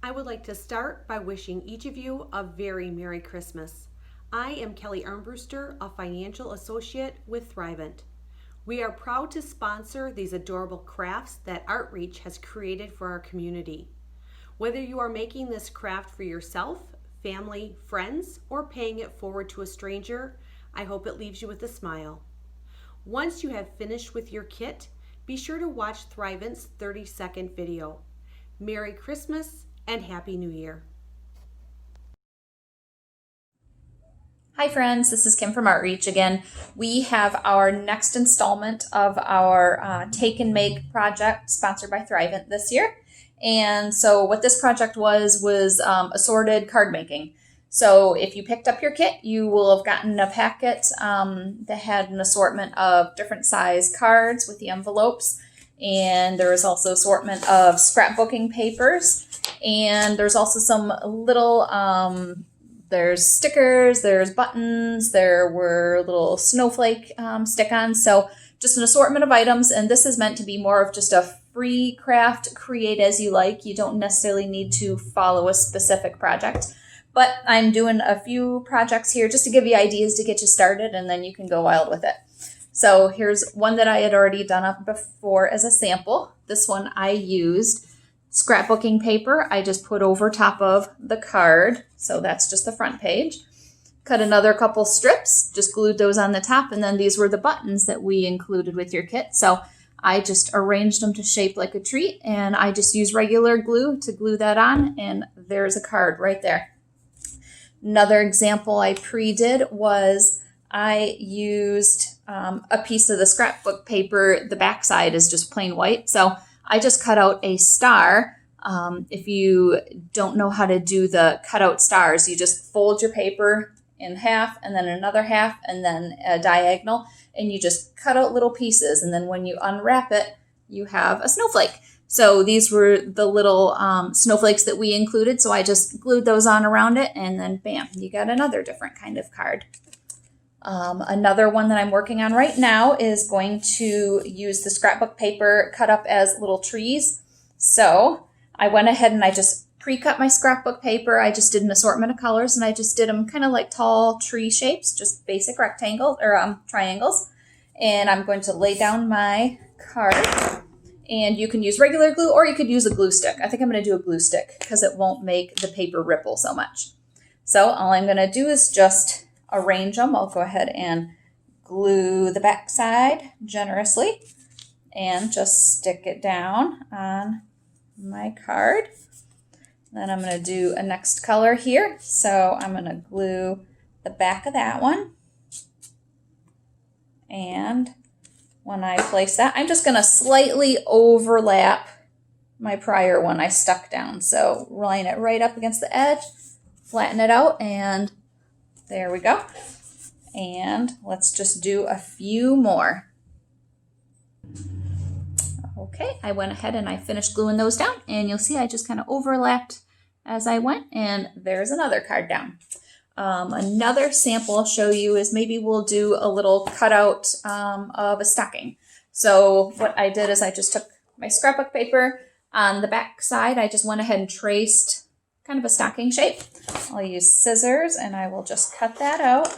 I would like to start by wishing each of you a very Merry Christmas. I am Kelly Armbruster, a financial associate with Thrivent. We are proud to sponsor these adorable crafts that Artreach has created for our community. Whether you are making this craft for yourself, family, friends, or paying it forward to a stranger, I hope it leaves you with a smile. Once you have finished with your kit, be sure to watch Thrivent's 30-second video. Merry Christmas and Happy New Year. Hi friends, this is Kim from Artreach again. We have our next installment of our Take and Make project sponsored by Thrivent this year. And so what this project was assorted card making. So if you picked up your kit, you will have gotten a packet that had an assortment of different size cards with the envelopes. And there was also assortment of scrapbooking papers. And there's also some little there's stickers, there's buttons, there were little snowflake stick-ons. So just an assortment of items, and this is meant to be more of just a free craft, create as you like. You don't necessarily need to follow a specific project. But I'm doing a few projects here just to give you ideas to get you started, and then you can go wild with it. So here's one that I had already done up before as a sample. This one I used scrapbooking paper. I just put over top of the card. So that's just the front page. Cut another couple strips, just glued those on the top. And then these were the buttons that we included with your kit. So I just arranged them to shape like a treat. And I just used regular glue to glue that on. And there's a card right there. Another example I pre-did was I used a piece of the scrapbook paper. The backside is just plain white. So I just cut out a star. If you don't know how to do the cutout stars, you just fold your paper in half and then another half and then a diagonal, and you just cut out little pieces. And then when you unwrap it, you have a snowflake. So these were the little snowflakes that we included. So I just glued those on around it, and then bam, you got another different kind of card. Another one that I'm working on right now is going to use the scrapbook paper cut up as little trees. So I went ahead and I just pre-cut my scrapbook paper. I just did an assortment of colors, and I just did them kind of like tall tree shapes, just basic rectangle or triangles. And I'm going to lay down my card, and you can use regular glue or you could use a glue stick. I think I'm going to do a glue stick because it won't make the paper ripple so much. So all I'm going to do is just arrange them. I'll go ahead and glue the back side generously and just stick it down on my card. Then I'm going to do a next color here. So I'm going to glue the back of that one. And when I place that, I'm just going to slightly overlap my prior one I stuck down. So line it right up against the edge, flatten it out, and there we go. And let's just do a few more. Okay, I went ahead and I finished gluing those down, and you'll see I just kind of overlapped as I went, and there's another card down. Another sample I'll show you is maybe we'll do a little cutout of a stocking. So what I did is I just took my scrapbook paper. On the back side, I just went ahead and traced kind of a stocking shape. I'll use scissors and I will just cut that out.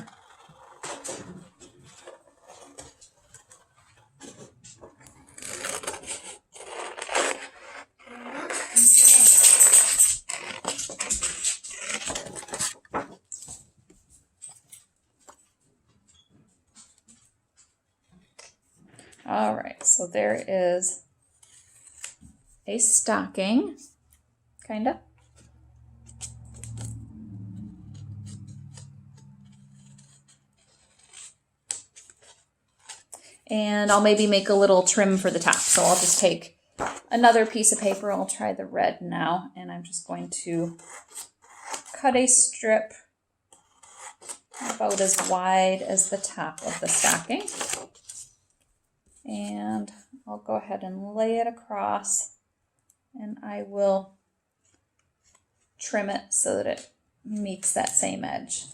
All right, so there is a stocking, kind of. And I'll maybe make a little trim for the top. So I'll just take another piece of paper. I'll try the red now. And I'm just going to cut a strip about as wide as the top of the stocking. And I'll go ahead and lay it across. And I will trim it so that it meets that same edge.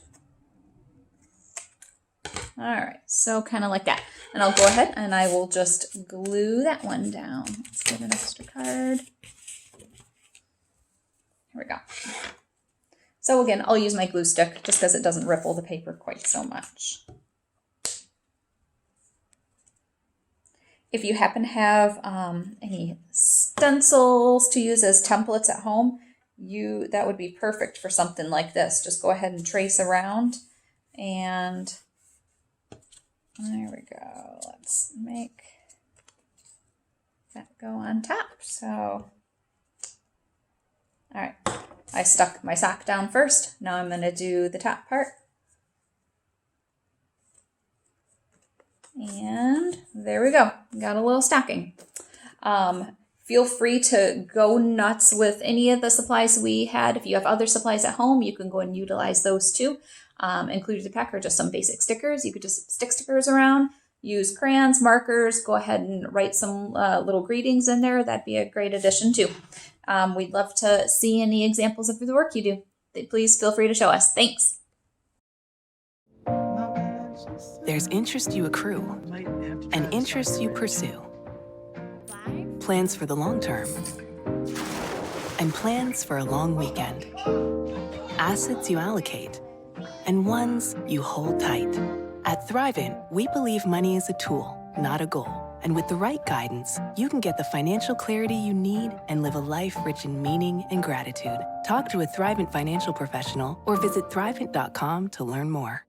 All right, so kind of like that. And I'll go ahead and I will just glue that one down. Let's get an extra card. Here we go. So again, I'll use my glue stick just because it doesn't ripple the paper quite so much. If you happen to have any stencils to use as templates at home, that would be perfect for something like this. Just go ahead and trace around, and there we go. Let's make that go on top. So, all right, I stuck my sock down first. Now I'm going to do the top part. And there we go. Got a little stocking. Feel free to go nuts with any of the supplies we had. If you have other supplies at home, you can go and utilize those too. Included the pack are just some basic stickers. You could just stick stickers around, use crayons, markers, go ahead and write some little greetings in there. That'd be a great addition too. We'd love to see any examples of the work you do. Please feel free to show us. Thanks. There's interest you accrue and interests you pursue. Plans for the long term and plans for a long weekend. Assets you allocate and ones you hold tight. At Thrivent, we believe money is a tool, not a goal. And with the right guidance, you can get the financial clarity you need and live a life rich in meaning and gratitude. Talk to a Thrivent financial professional or visit Thrivent.com to learn more.